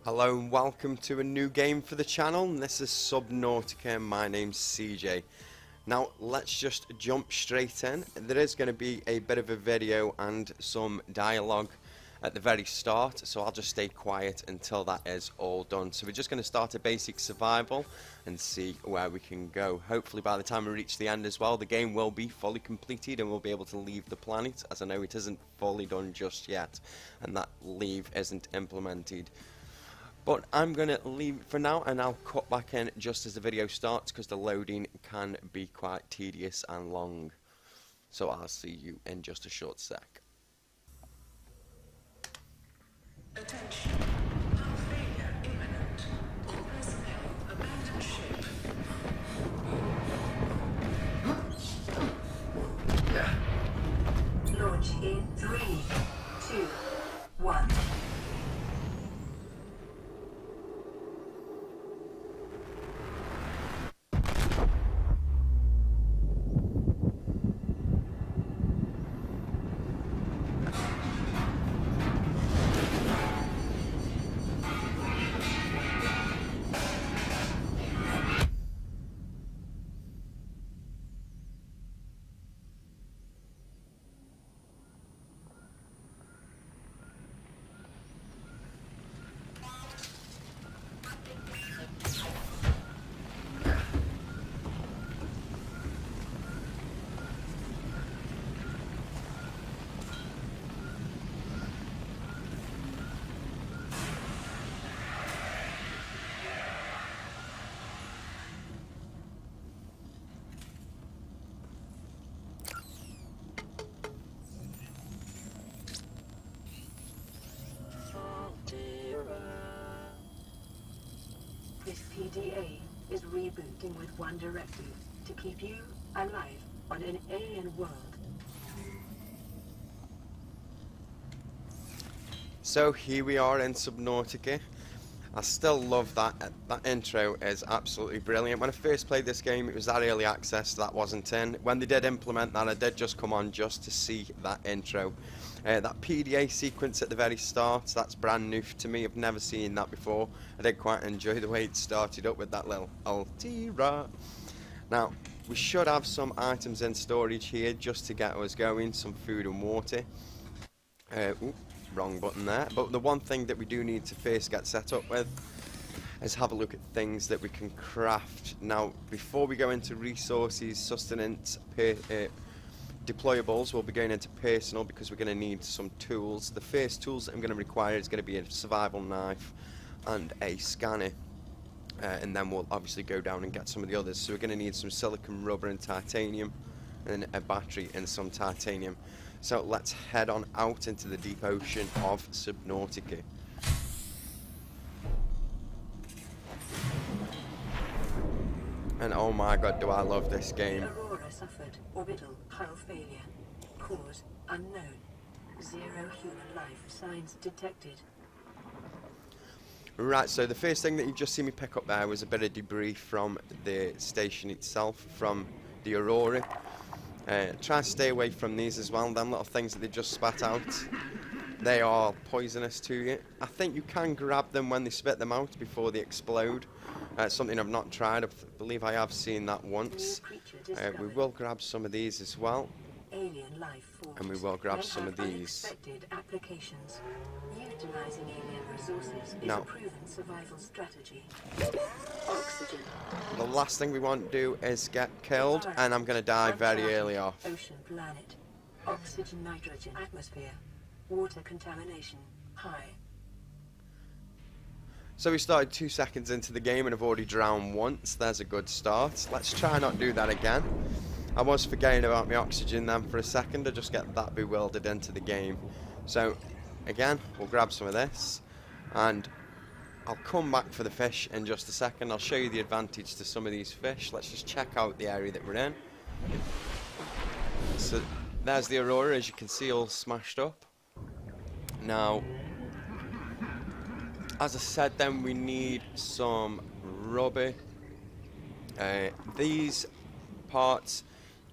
Hello and welcome to a new game for the channel. This is Subnautica and my name's CJ. Now let's just jump straight in. There is going to be a bit of a video and some dialogue at the very start, so I'll just stay quiet until that is all done. So we're just going to start a basic survival and see where we can go. Hopefully by the time we reach the end as well, the game will be fully completed and we'll be able to leave the planet, as I know it isn't fully done just yet and that leave isn't implemented. But I'm going to leave it for now and I'll cut back in just as the video starts because the loading can be quite tedious and long. So I'll see you in just a short sec. Attention. Hull failure imminent. All personnel abandon ship. Launch in 3, 2, 1. This PDA is rebooting with one directive to keep you alive on an alien world. So here we are in Subnautica. I still love that intro is absolutely brilliant. When I first played this game it was that early access, that wasn't in. When they did implement that I did just come on just to see that intro. That PDA sequence at the very start, that's brand new to me. I've never seen that before. I did quite enjoy the way it started up with that little Altira. Now, we should have some items in storage here just to get us going, some food and water. Wrong button there. But the one thing that we do need to first get set up with is have a look at things that we can craft. Now, before we go into resources, sustenance, deployables, we'll be going into personal because we're going to need some tools. The first tools that I'm going to require is going to be a survival knife and a scanner, and then we'll obviously go down and get some of the others. So we're going to need some silicon, rubber and titanium, and a battery and some titanium. So let's head on out into the deep ocean of Subnautica. And oh my god, do I love this game. Aurora suffered orbital hull failure. Cause unknown. 0 human life signs detected. Right, so the first thing that you've just seen me pick up there was a bit of debris from the station itself, from the Aurora. Try and stay away from these as well, them little things that they just spat out. They are poisonous to you. I think you can grab them when they spit them out before they explode. Something I've not tried. I believe I have seen that once. We will grab some of these as well. Alien life forms. And we will grab some of these. Unexpected applications. Utilizing alien resources is Now, a proven survival strategy. Oxygen. the last thing we want to do is get killed, and I'm going to die very early off. Ocean planet. Oxygen, nitrogen atmosphere. Water contamination high. So we started 2 seconds into the game and I've already drowned once. There's a good start. Let's try not do that again. I was forgetting about my oxygen then for a second. I just get that bewildered into the game. So again, we'll grab some of this and I'll come back for the fish in just a second. I'll show you the advantage to some of these fish. Let's just check out the area that we're in. So there's the Aurora, as you can see, all smashed up. Now, as I said, then we need some rubber. These parts,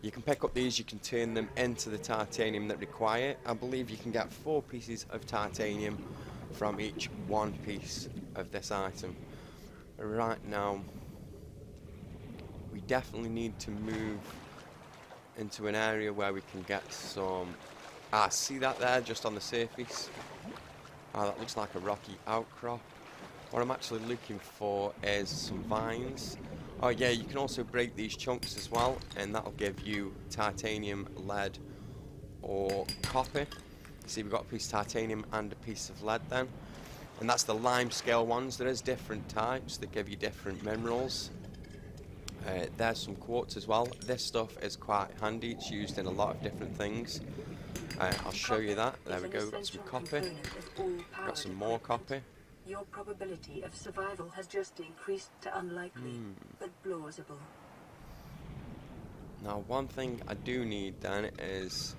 you can pick up these, you can turn them into the titanium that require. I believe you can get 4 pieces of titanium from each one piece of this item. Right now, we definitely need to move into an area where we can get some... see that there, just on the surface? That looks like a rocky outcrop. What I'm actually looking for is some vines. Oh yeah, you can also break these chunks as well, and that'll give you titanium, lead, or copper. See, we've got a piece of titanium and a piece of lead then. And that's the lime scale ones. There is different types that give you different minerals. There's some quartz as well. This stuff is quite handy. It's used in a lot of different things. I'll show you that. There we go. Got some copper. Got some more copper. Your probability of survival has just increased to unlikely, but plausible. Now, one thing I do need then is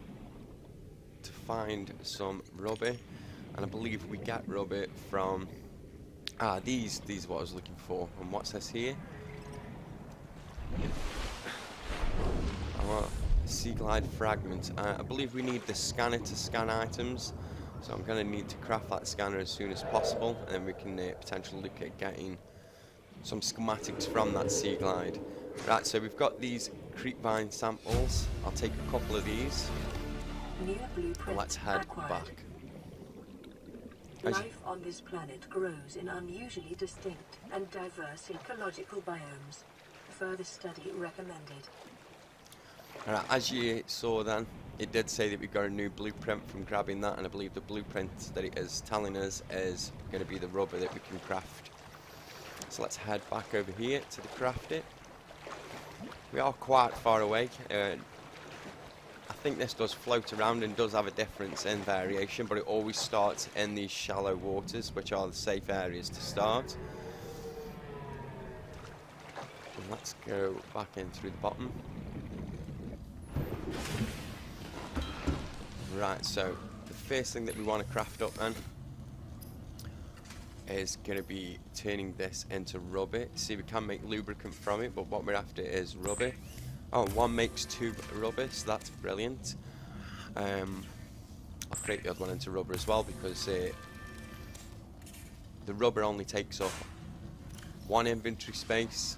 to find some rubber, and I believe we get rubber from these are what I was looking for. And what's this here? I want sea glide fragment. I believe we need the scanner to scan items, so I'm going to need to craft that scanner as soon as possible, and then we can potentially look at getting some schematics from that sea glide. Right, so we've got these creepvine samples. I'll take a couple of these. And let's head back. Life on this planet grows in unusually distinct and diverse ecological biomes. Further study recommended. Alright, as you saw then, it did say that we got a new blueprint from grabbing that, and I believe the blueprint that it is telling us is going to be the rubber that we can craft. So let's head back over here to the craft it. We are quite far away. I think this does float around and does have a difference in variation, but it always starts in these shallow waters, which are the safe areas to start. And let's go back in through the bottom. Right, so the first thing that we want to craft up then is going to be turning this into rubber. See, we can make lubricant from it, but what we're after is rubber. Oh, one makes two rubber, so that's brilliant. I'll create the other one into rubber as well, because the rubber only takes up one inventory space.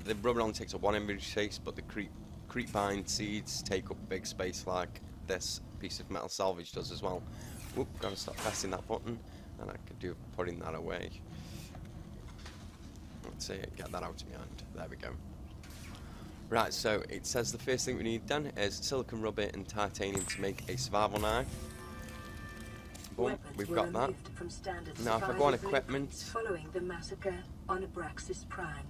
The rubber only takes up one inventory space, but the creepvine seeds take up a big space like this piece of metal salvage does as well. Whoop, gotta stop pressing that button, and I could do putting that away. Let's see, get that out of my hand. There we go. Right, so it says the first thing we need then is silicon rubber and titanium to make a survival knife. Boom, we've got that. Now if I go on equipment, following the massacre on Abraxas Prime,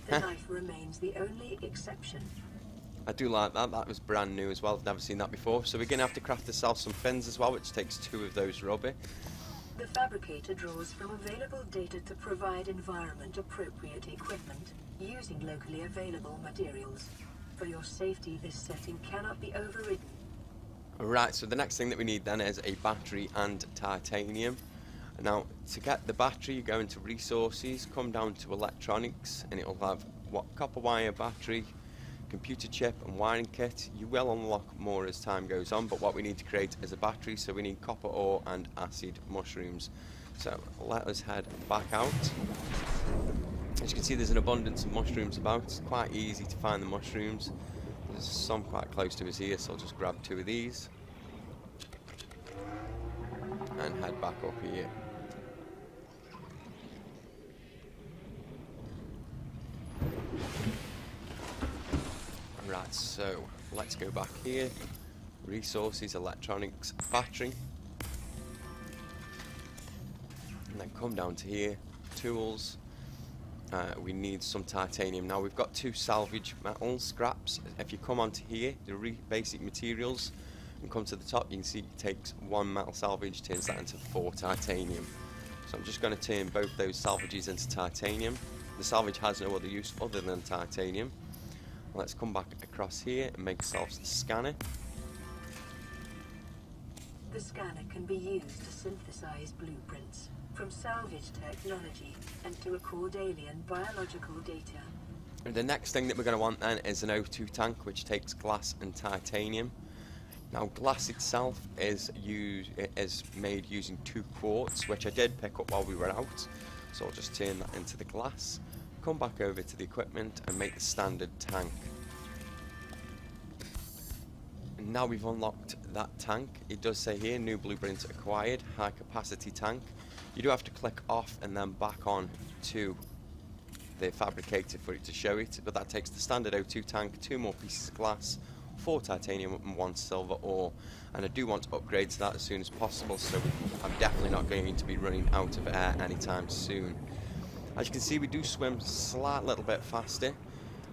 the knife remains the only exception. I do like that. That was brand new as well. I've never seen that before. So we're going to have to craft ourselves some fins as well, which takes two of those rubber. The fabricator draws from available data to provide environment-appropriate equipment using locally available materials. For your safety, this setting cannot be overridden. Right, so the next thing that we need then is a battery and titanium. Now, to get the battery, you go into resources, come down to electronics, and it'll have copper wire battery, computer chip and wiring kit. You will unlock more as time goes on, but what we need to create is a battery, so we need copper ore and acid mushrooms. So let us head back out. As you can see, there's an abundance of mushrooms about. It's quite easy to find the mushrooms. There's some quite close to us here, so I'll just grab two of these and head back up here. Right, so let's go back here. Resources, electronics, battery. And then come down to here. Tools. We need some titanium. Now we've got two salvage metal scraps. If you come onto here, the basic materials, and come to the top, you can see it takes one metal salvage, turns that into 4 titanium. So I'm just going to turn both those salvages into titanium. The salvage has no other use other than titanium. Let's come back across here and make ourselves a scanner. The scanner can be used to synthesize blueprints from salvage technology and to record alien biological data. The next thing that we're going to want then is an O2 tank, which takes glass and titanium. Now glass itself is made using 2 quartz, which I did pick up while we were out. So I'll just turn that into the glass, come back over to the equipment and make the standard tank. And now we've unlocked that tank. It does say here, new blueprint acquired, high capacity tank. You do have to click off and then back on to the fabricator for it to show it, but that takes the standard O2 tank, 2 more pieces of glass, 4 titanium and 1 silver ore, and I do want to upgrade to that as soon as possible, so I'm definitely not going to be running out of air anytime soon. As you can see, we do swim slight little bit faster.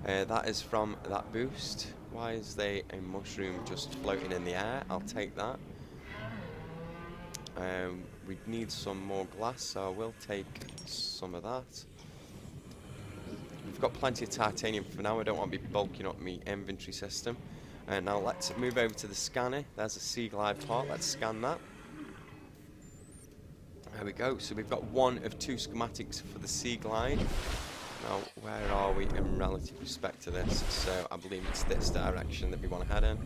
That is from that boost. Why is there a mushroom just floating in the air? I'll take that. We need some more glass, so I will take some of that. We've got plenty of titanium for now. I don't want to be bulking up my inventory system. Now let's move over to the scanner. There's a sea glide part. Let's scan that. There we go. So we've got 1 of 2 schematics for the sea glide. Now, where are we in relative respect to this? So I believe it's this direction that we want to head in.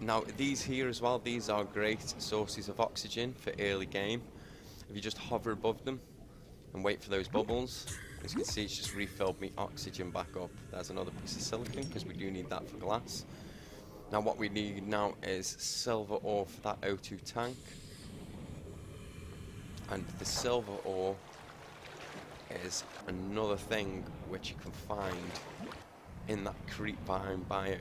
Now these here as well, these are great sources of oxygen for early game. If you just hover above them and wait for those bubbles, as you can see, it's just refilled me oxygen back up. There's another piece of silicon because we do need that for glass. Now what we need now is silver ore for that O2 tank. And the silver ore is another thing which you can find in that creep vine biome.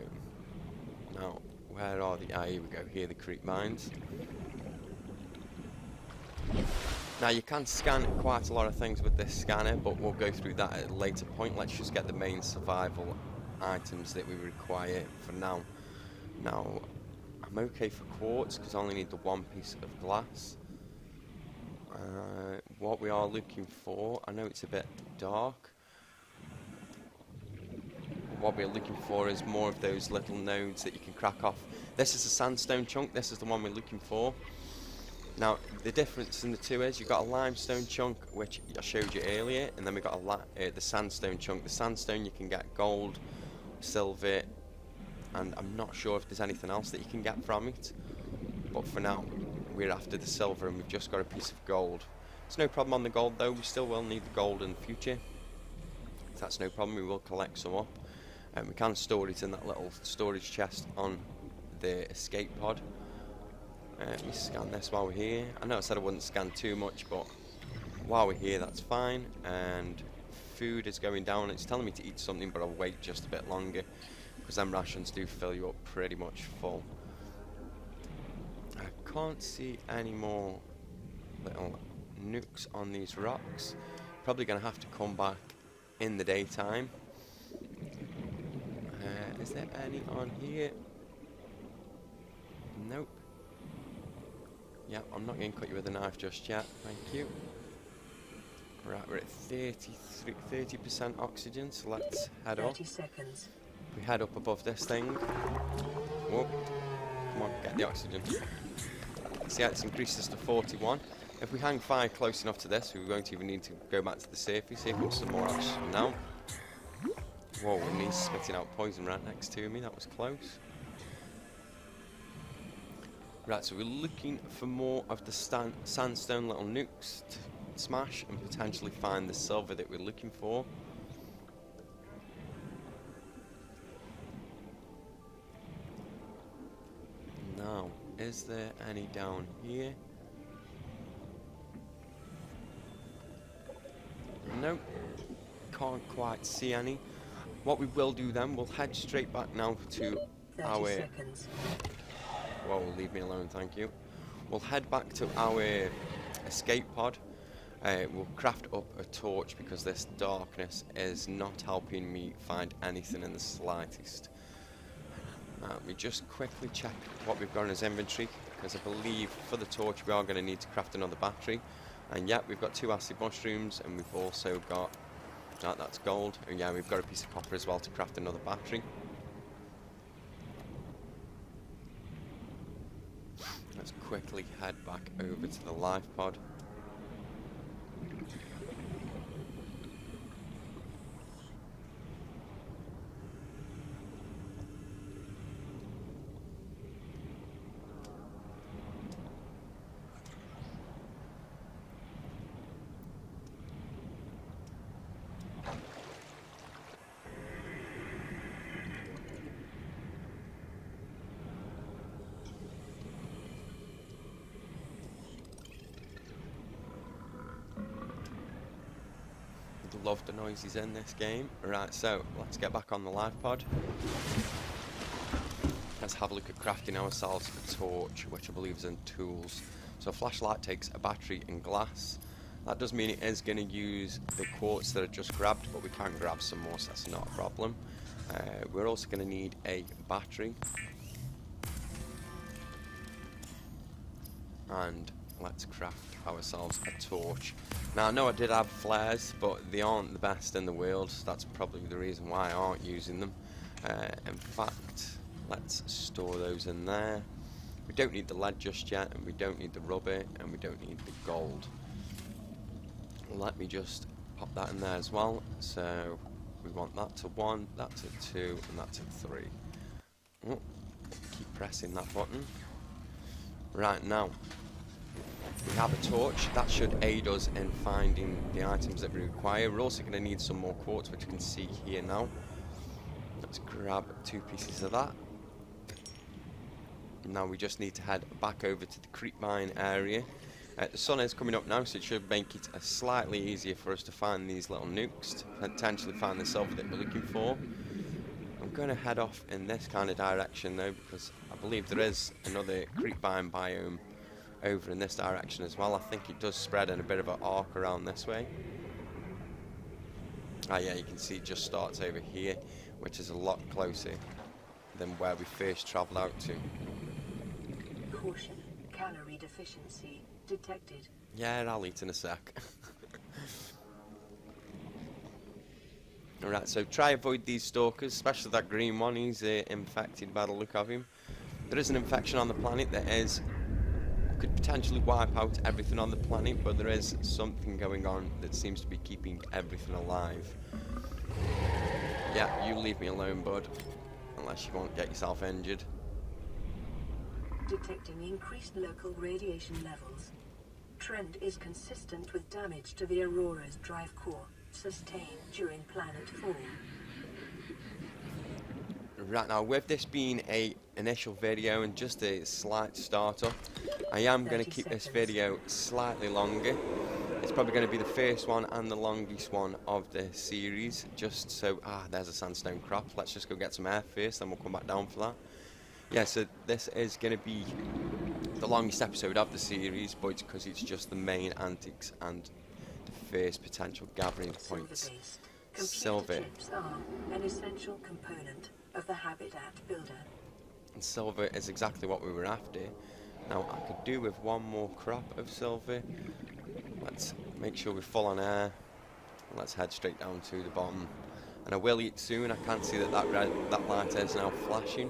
Now, where are the... here we go, here are the creep vines. Now you can scan quite a lot of things with this scanner, but we'll go through that at a later point. Let's just get the main survival items that we require for now. Now, I'm okay for quartz because I only need the 1 piece of glass. What we are looking for, I know it's a bit dark. What we're looking for is more of those little nodes that you can crack off. This is a sandstone chunk, this is the one we're looking for. Now, the difference in the two is you've got a limestone chunk, which I showed you earlier, and then we've got the sandstone chunk. The sandstone you can get gold, silver, and I'm not sure if there's anything else that you can get from it. But for now, we're after the silver and we've just got a piece of gold. It's no problem on the gold though, we still will need the gold in the future. That's no problem, we will collect some up. And we can store it in that little storage chest on the escape pod. Let me scan this while we're here. I know I said I wouldn't scan too much, but while we're here that's fine. And food is going down, it's telling me to eat something, but I'll wait just a bit longer because them rations do fill you up pretty much full. I can't see any more little nukes on these rocks. Probably going to have to come back in the daytime. Is there any on here? Nope. Yeah, I'm not going to cut you with a knife just yet. Thank you. Right, we're at 30% oxygen, so let's head up. 30 seconds. We head up above this thing. Whoa. Come on, get the oxygen. See how it's increased us to 41. If we hang fire close enough to this, we won't even need to go back to the surface. Here comes some more oxygen now. Whoa, and he's spitting out poison right next to me. That was close. Right, so we're looking for more of the sandstone little nukes to smash and potentially find the silver that we're looking for. Now, is there any down here? Nope, can't quite see any. What we will do then, we'll head straight back now to our... seconds. Whoa, leave me alone, thank you. We'll head back to our escape pod. We'll craft up a torch because this darkness is not helping me find anything in the slightest. Let me just quickly check what we've got in his inventory, because I believe for the torch we are going to need to craft another battery. And yeah, we've got 2 acid mushrooms, and we've also got... that's gold. And yeah, we've got a piece of copper as well to craft another battery. Let's quickly head back over to the life pod. love the noises in this game. Right, so let's get back on the live pod. Let's have a look at crafting ourselves a torch, which I believe is in tools. So a flashlight takes a battery and glass. That does mean it is going to use the quartz that I just grabbed, but we can grab some more, so that's not a problem. We're also going to need a battery. And let's craft ourselves a torch. Now I know I did have flares, but they aren't the best in the world, so that's probably the reason why I aren't using them. In fact, let's store those in there. We don't need the lead just yet, and we don't need the rubber, and we don't need the gold. Let me just pop that in there as well. So we want that to 1, that to 2, and that to 3. Oh, keep pressing that button. Right, now we have a torch. That should aid us in finding the items that we require. We're also going to need some more quartz, which you can see here now. Let's grab 2 pieces of that. Now we just need to head back over to the creep mine area. The sun is coming up now, so it should make it slightly easier for us to find these little nukes, to potentially find the silver that we're looking for. I'm going to head off in this kind of direction though, because I believe there is another creep vine biome over in this direction as well. I think it does spread in a bit of an arc around this way. Ah yeah, you can see it just starts over here, which is a lot closer than where we first travelled out to. Caution, calorie deficiency detected. Yeah, I'll eat in a sec. Alright, so try avoid these stalkers, especially that green one. He's infected by the look of him. There is an infection on the planet that could potentially wipe out everything on the planet, but there is something going on that seems to be keeping everything alive. Yeah, you leave me alone, bud, unless you won't get yourself injured. Detecting increased local radiation levels. Trend is consistent with damage to the Aurora's drive core sustained during planet fall. Right, now with this being a initial video and just a slight startup, I am going to keep this video slightly longer. It's probably going to be the first one and the longest one of the series, just so, there's a sandstone crop. Let's just go get some air first, then we'll come back down for that. Yeah, so this is going to be the longest episode of the series, but it's because it's just the main antics and the first potential gathering points. Silver. Chips are an essential component of the habitat builder. And silver is exactly what we were after. Now I could do with one more crop of silver. Let's make sure we're full on air. Let's head straight down to the bottom. And I will eat soon. I can see that that light is now flashing.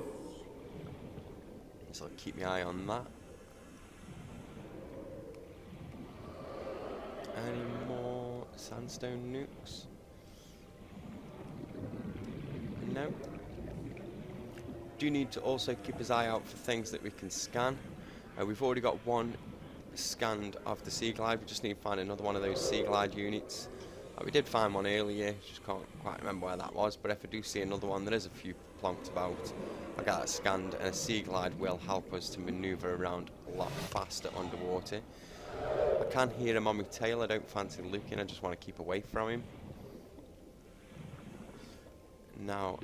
So I'll keep my eye on that. Any more sandstone nukes? No. Do need to also keep his eye out for things that we can scan. We've already got one scanned of the Sea Glide. We just need to find another one of those Sea Glide units. We did find one earlier, just can't quite remember where that was, but if I do see another one, there is a few plonked about. I'll get that scanned, and a Sea Glide will help us to manoeuvre around a lot faster underwater. I can hear him on my tail. I don't fancy looking, I just want to keep away from him. Now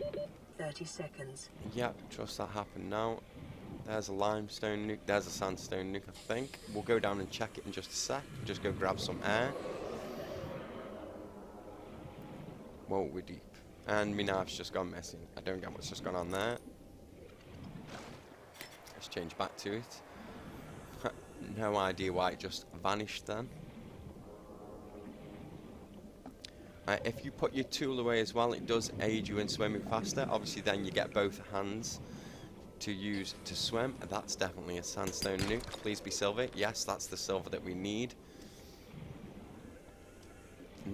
30 seconds. Yep, trust that happened now. There's a limestone nuke, there's a sandstone nuke, I think. We'll go down and check it in just a sec. Just go grab some air. Whoa, we're deep. And my knife's just gone missing. I don't get what's just gone on there. Let's change back to it. No idea why it just vanished then. If you put your tool away as well, it does aid you in swimming faster. Obviously then you get both hands to use to swim. That's definitely a sandstone nuke. Please be silver. Yes, that's the silver that we need.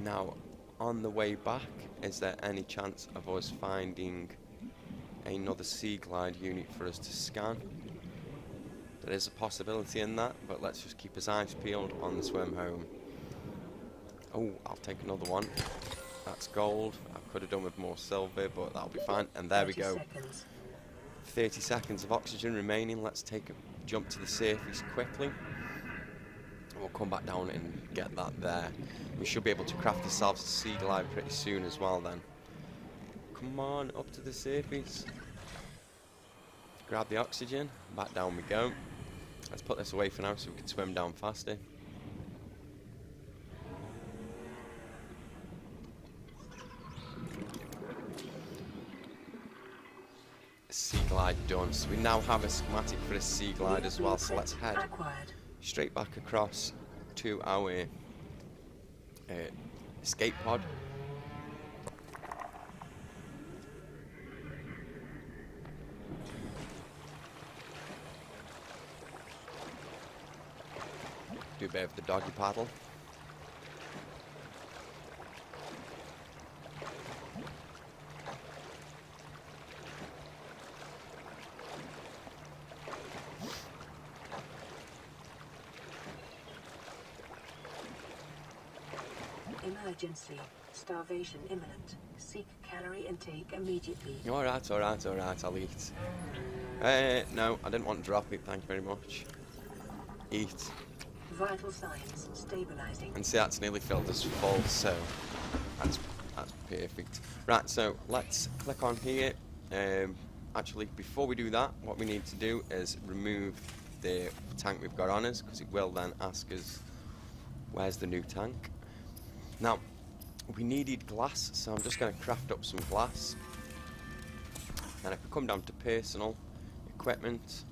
Now, on the way back, is there any chance of us finding another Sea Glide unit for us to scan? There is a possibility in that, but let's just keep his eyes peeled on the swim home. Oh, I'll take another one. That's gold. I could have done with more silver, but that'll be fine. And there we go. 30 seconds of oxygen remaining. Let's take a jump to the surface quickly. we'll come back down and get that there. We should be able to craft ourselves a sea glide pretty soon as well then. Come on, up to the surface. Grab the oxygen, back down we go. Let's put this away for now so we can swim down faster. Sea glide done. So we now have a schematic for a sea glide as well. So let's head straight back across to our escape pod. Do a bit of the doggy paddle. Emergency. Starvation imminent. Seek calorie intake immediately. Alright, I'll eat. No, I didn't want to drop it, thank you very much. Eat. Vital signs stabilizing. And see, that's nearly filled as full, so that's perfect. Right, so let's click on here. Actually, before we do that, what we need to do is remove the tank we've got on us, because it will then ask us where's the new tank. Now, we needed glass, so I'm just going to craft up some glass. And if we come down to personal, equipment,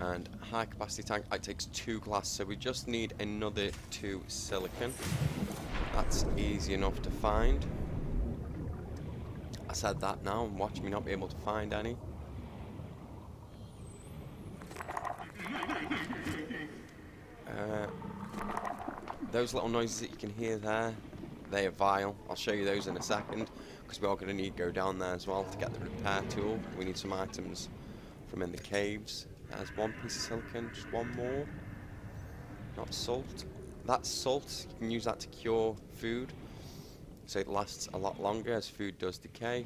and high capacity tank, it takes 2 glass, so we just need another 2 silicon. That's easy enough to find. I said that now, and watch me not be able to find any. Those little noises that you can hear there, they are vile. I'll show you those in a second, because we are going to need to go down there as well to get the repair tool. We need some items from in the caves. There's 1 piece of silicon, just 1 more. Not salt. That's salt, you can use that to cure food, so it lasts a lot longer as food does decay.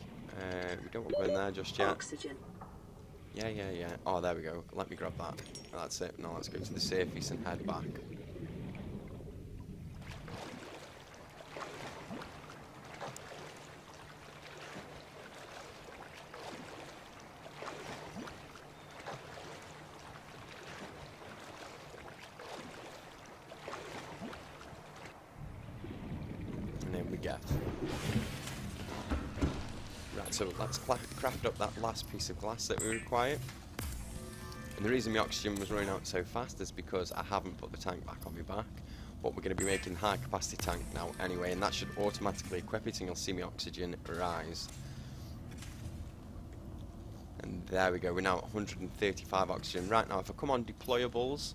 We don't want to go in there just yet. Oxygen. Yeah. Oh, there we go. Let me grab that. That's it. Now let's go to the surface and head back. Right, so let's craft up that last piece of glass that we require. And the reason my oxygen was running out so fast is because I haven't put the tank back on my back. But we're going to be making high capacity tank now anyway, and that should automatically equip it, and you'll see my oxygen rise. And there we go, we're now at 135 oxygen. Right, now if I come on deployables,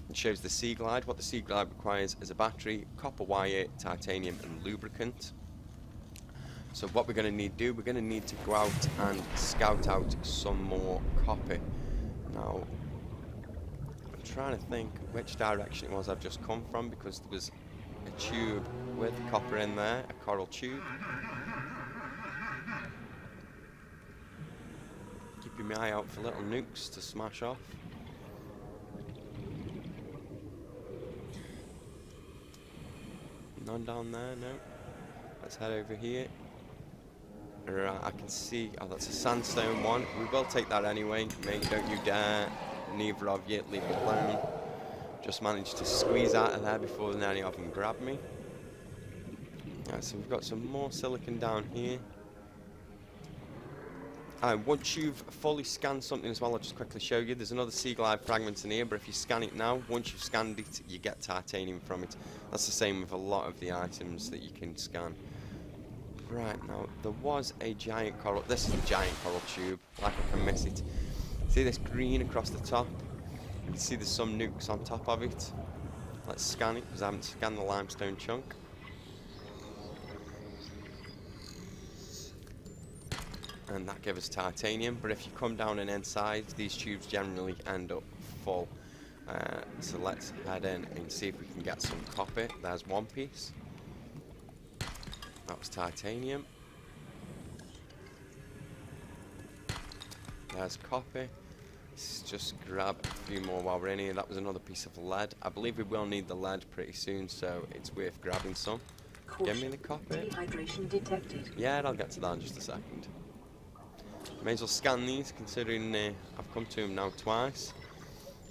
it shows the sea glide. What the sea glide requires is a battery, copper wire, titanium and lubricant. So what we're going to need to do, we're going to need to go out and scout out some more copper. Now, I'm trying to think which direction it was I've just come from, because there was a tube with copper in there, a coral tube. Keeping my eye out for little nukes to smash off. None down there, no. Let's head over here. Right, I can see, oh, that's a sandstone one. We will take that anyway, mate, don't you dare. Neither of you, leave me alone. Just managed to squeeze out of there before any of them grabbed me. Right, so we've got some more silicon down here. Once you've fully scanned something as well, I'll just quickly show you. There's another sea glide fragment in here, but if you scan it now, once you've scanned it, you get titanium from it. That's the same with a lot of the items that you can scan. Right, now, there was a giant coral. This is a giant coral tube, like I can miss it. See this green across the top? You can see there's some nukes on top of it. Let's scan it, because I haven't scanned the limestone chunk. And that gives us titanium, but if you come down and inside, these tubes generally end up full. So let's head in and see if we can get some copper. There's 1 piece. That was titanium. There's copper. Let's just grab a few more while we're in here. That was another piece of lead. I believe we will need the lead pretty soon, so it's worth grabbing some. Give me the copy. Dehydration detected. Yeah, I'll get to that in just a second. May as well scan these, considering I've come to them now twice.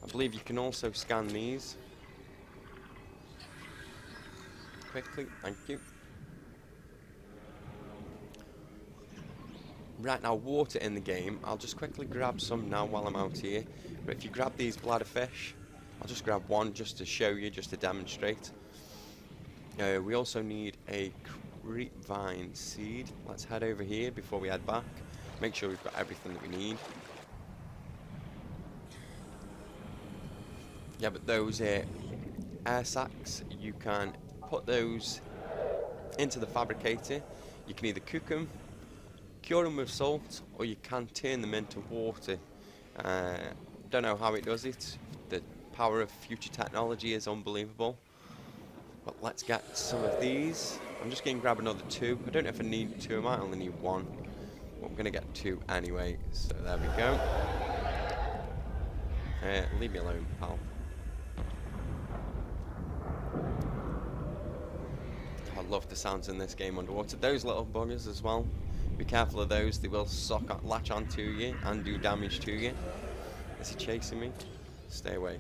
I believe you can also scan these. Quickly, thank you. Right, now water in the game. I'll just quickly grab some now while I'm out here. But if you grab these bladderfish, I'll just grab one just to show you, just to demonstrate. We also need a creepvine seed. Let's head over here before we head back. Make sure we've got everything that we need. Yeah, but those air sacs, you can put those into the fabricator. You can either cook them, cure them with salt, or you can turn them into water. Don't know how it does it. The power of future technology is unbelievable. But let's get some of these. I'm just going to grab another 2. I don't know if I need 2. I might only need 1. But I'm going to get 2 anyway. So there we go. Leave me alone, pal. I love the sounds in this game underwater. Those little buggers as well. Be careful of those. They will latch onto you and do damage to you. Is he chasing me? Stay away.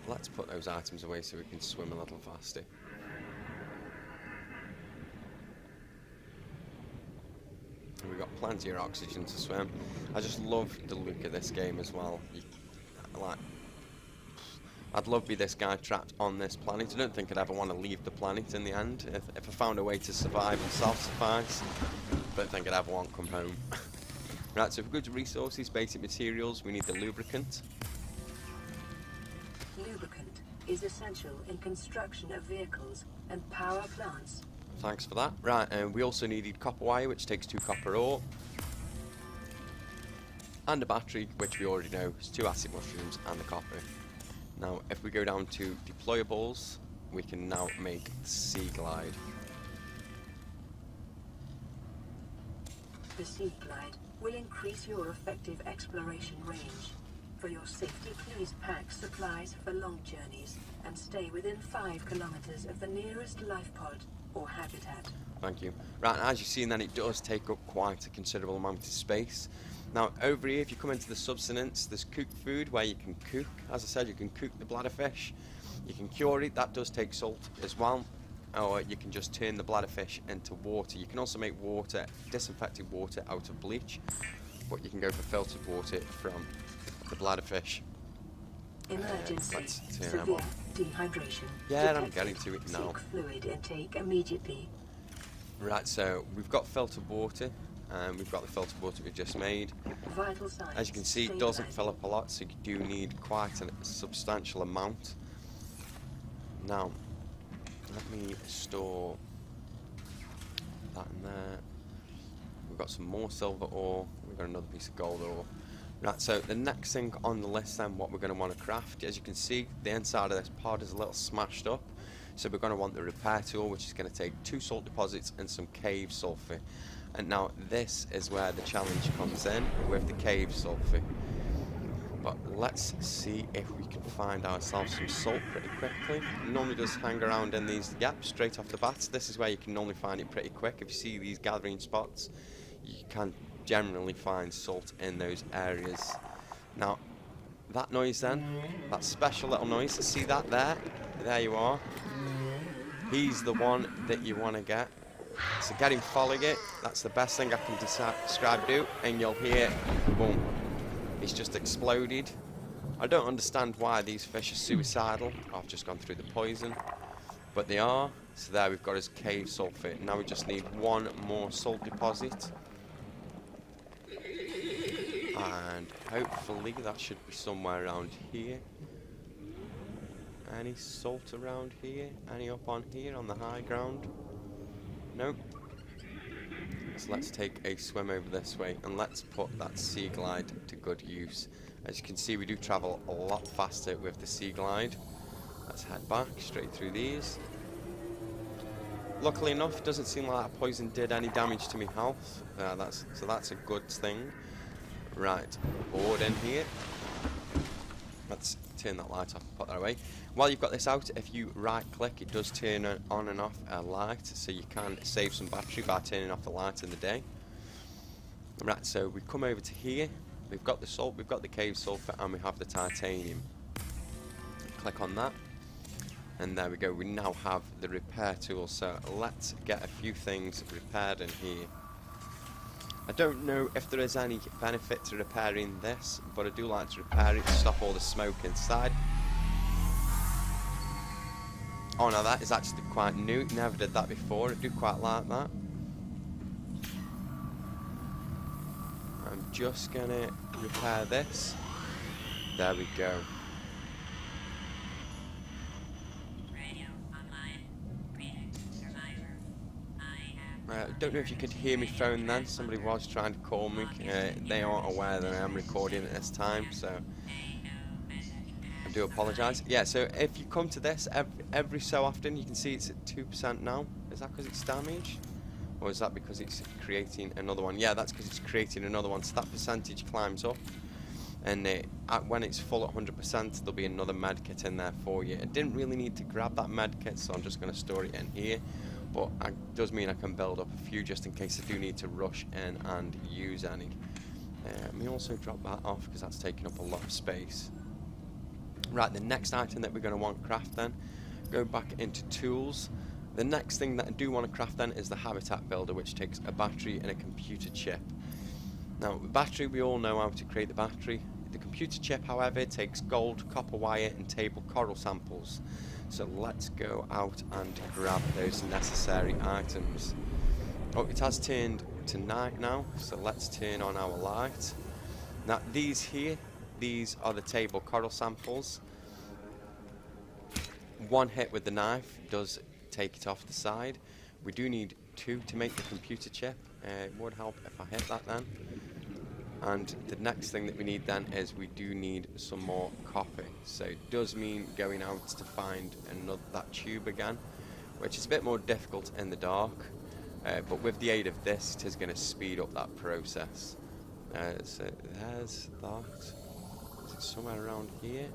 Let's put those items away so we can swim a little faster. And we've got plenty of oxygen to swim. I just love the look of this game as well. I'd love to be this guy trapped on this planet. I don't think I'd ever want to leave the planet in the end. If I found a way to survive and self-suffice, I don't think I'd ever want to come home. Right, so if we go to resources, basic materials, we need the lubricant. Lubricant is essential in construction of vehicles and power plants. Thanks for that. Right, and we also needed copper wire, which takes 2 copper ore. And a battery, which we already know is 2 acid mushrooms and the copper. Now, if we go down to deployables, we can now make the Sea Glide. The Sea Glide will increase your effective exploration range. For your safety, please pack supplies for long journeys and stay within 5 kilometers of the nearest life pod or habitat. Thank you. Right, as you've seen then, it does take up quite a considerable amount of space. Now, over here, if you come into the subsistence, there's cooked food where you can cook. As I said, you can cook the bladderfish. You can cure it. That does take salt as well. Or you can just turn the bladderfish into water. You can also make water, disinfected water, out of bleach. But you can go for filtered water from the bladderfish. Emergency. Let's turn them Severe on. dehydration. Yeah, detected. I'm getting to it now. Seek fluid intake immediately. Right, so we've got filtered water. We've got the filtered water we just made. Vital signs. As you can see, it doesn't fill up a lot, so you do need quite a substantial amount. Now, let me store that in there. We've got some more silver ore. We've got another piece of gold ore. Right, so the next thing on the list then, what we're going to want to craft, as you can see, the inside of this pod is a little smashed up. So we're going to want the repair tool, which is going to take 2 salt deposits and some cave sulfur. And now this is where the challenge comes in with the cave sulfur. But let's see if we can find ourselves some salt pretty quickly. It normally does hang around in these gaps straight off the bat. This is where you can normally find it pretty quick. If you see these gathering spots, you can generally find salt in those areas. Now, that noise then, that special little noise, see that there? There you are. He's the one that you want to get. So get him following it. That's the best thing I can describe to, and you'll hear, boom, he's just exploded. I don't understand why these fish are suicidal. I've just gone through the poison, but they are. So there we've got his cave sulfate. Now we just need 1 more salt deposit, and hopefully that should be somewhere around here. Any salt around here? Any up on here on the high ground? Nope. So let's take a swim over this way and let's put that Sea Glide to good use. As you can see, we do travel a lot faster with the Sea Glide. Let's head back straight through these. luckily enough, it doesn't seem like that poison did any damage to my health. So that's a good thing. Right, board in here. Let's turn that light off and put that away. While you've got this out, if you right click, it does turn on and off a light, so you can save some battery by turning off the light in the day. Right, so we come over to here. We've got the salt, we've got the cave sulfur, and we have the titanium. Click on that, and there we go. We now have the repair tool, so let's get a few things repaired in here. I don't know if there is any benefit to repairing this, but I do like to repair it to stop all the smoke inside. Oh no, that is actually quite new. Never did that before. I do quite like that. I'm just gonna repair this. There we go. I don't know if you could hear me phone then. Somebody was trying to call me. They aren't aware that I am recording at this time, so I do apologise. Yeah, so if you come to this every so often, you can see it's at 2% now. Is that because it's damaged? Or is that because it's creating another one? Yeah, that's because it's creating another one. So that percentage climbs up. And when it's full at 100%, there'll be another medkit in there for you. I didn't really need to grab that medkit, so I'm just going to store it in here. But it does mean I can build up a few just in case I do need to rush in and use any. Let me also drop that off because that's taking up a lot of space. Right, the next item that we're going to want to craft then, go back into tools. The next thing that I do want to craft then is the habitat builder, which takes a battery and a computer chip. Now, the battery, we all know how to create the battery. The computer chip, however, takes gold, copper wire and table coral samples. So let's go out and grab those necessary items. Oh, it has turned to night now, so let's turn on our light. Now these here, these are the table coral samples. One hit with the knife does take it off the side. We do need 2 to make the computer chip. It would help if I hit that then. And the next thing that we need then is we do need some more copper. So it does mean going out to find that tube again, which is a bit more difficult in the dark. But with the aid of this, it is going to speed up that process. So there's that. Is it somewhere around here?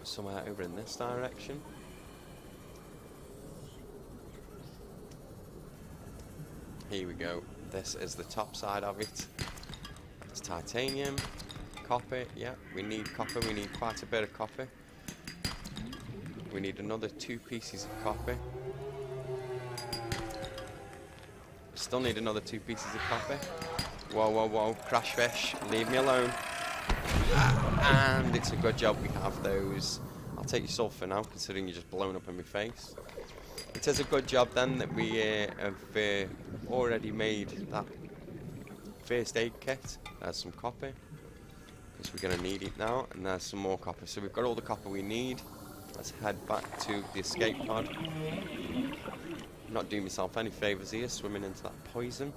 Somewhere over in this direction. Here we go. This is the top side of it. It's titanium, copper. Yeah, we need copper. We need quite a bit of copper. We need another 2 pieces of copper. Still need another 2 pieces of copper. Whoa, whoa, whoa. Crash fish. Leave me alone. And it's a good job we have those. I'll take your sulfur now, considering you're just blown up in my face. It is a good job then that we have already made that first aid kit. There's some copper, because we're going to need it now, and there's some more copper. So we've got all the copper we need. Let's head back to the escape pod. Not doing myself any favours here, swimming into that poison.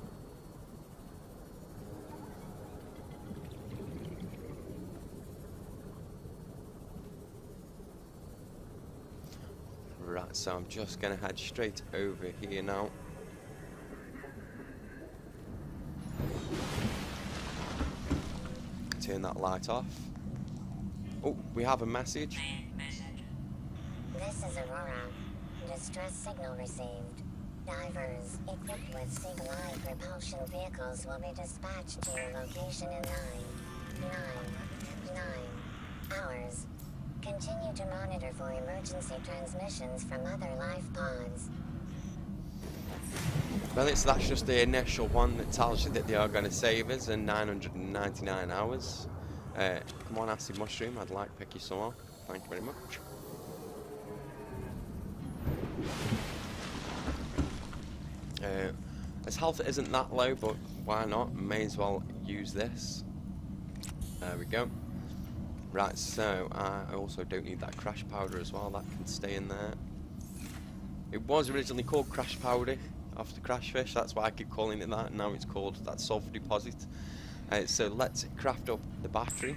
Right, so I'm just going to head straight over here now. Turn that light off. Oh, we have a message. This is Aurora. Distress signal received. Divers equipped with Seaglide propulsion vehicles will be dispatched to your location in 9 hours. Continue to monitor for emergency transmissions from other life pods. Well, that's just the initial one that tells you that they are going to save us in 999 hours. Come on, acid mushroom, I'd like to pick you some up. Thank you very much. His health isn't that low, but why not? May as well use this. There we go. Right, so I also don't need that crash powder as well. That can stay in there. It was originally called crash powder after crash fish. That's why I keep calling it that. And now it's called that sulfur deposit. So let's craft up the battery.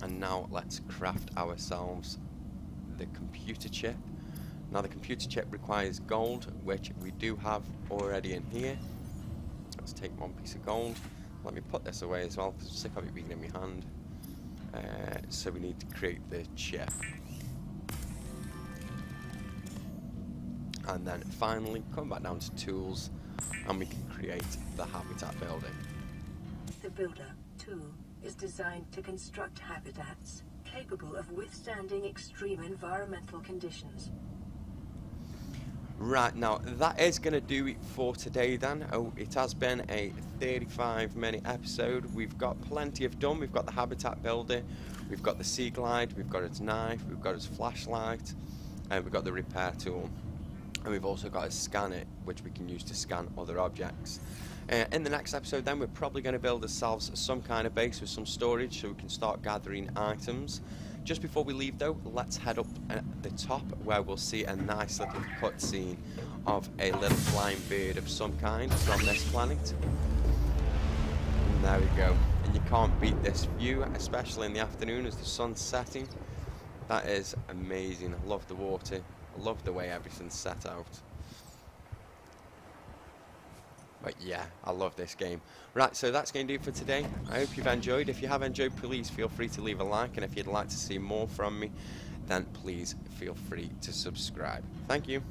And now let's craft ourselves the computer chip. Now the computer chip requires gold, which we do have already in here. Let's take one piece of gold. Let me put this away as well, because I'm sick of it being in my hand. So we need to create the chip. And then finally come back down to tools, and we can create the habitat building. The Builder tool is designed to construct habitats capable of withstanding extreme environmental conditions. Right, now that is going to do it for today then. Oh, it has been a 35-minute episode. We've got plenty of done. We've got the habitat builder, we've got the sea glide, we've got its knife, we've got its flashlight, and we've got the repair tool. And we've also got a scanner, which we can use to scan other objects. In the next episode then, we're probably going to build ourselves some kind of base with some storage so we can start gathering items. Just before we leave though, let's head up at the top where we'll see a nice little cutscene of a little flying bird of some kind from this planet. And there we go. And you can't beat this view, especially in the afternoon as the sun's setting. That is amazing. I love the water. I love the way everything's set out. But yeah, I love this game. Right, so that's going to do it for today. I hope you've enjoyed. If you have enjoyed, please feel free to leave a like. And if you'd like to see more from me, then please feel free to subscribe. Thank you.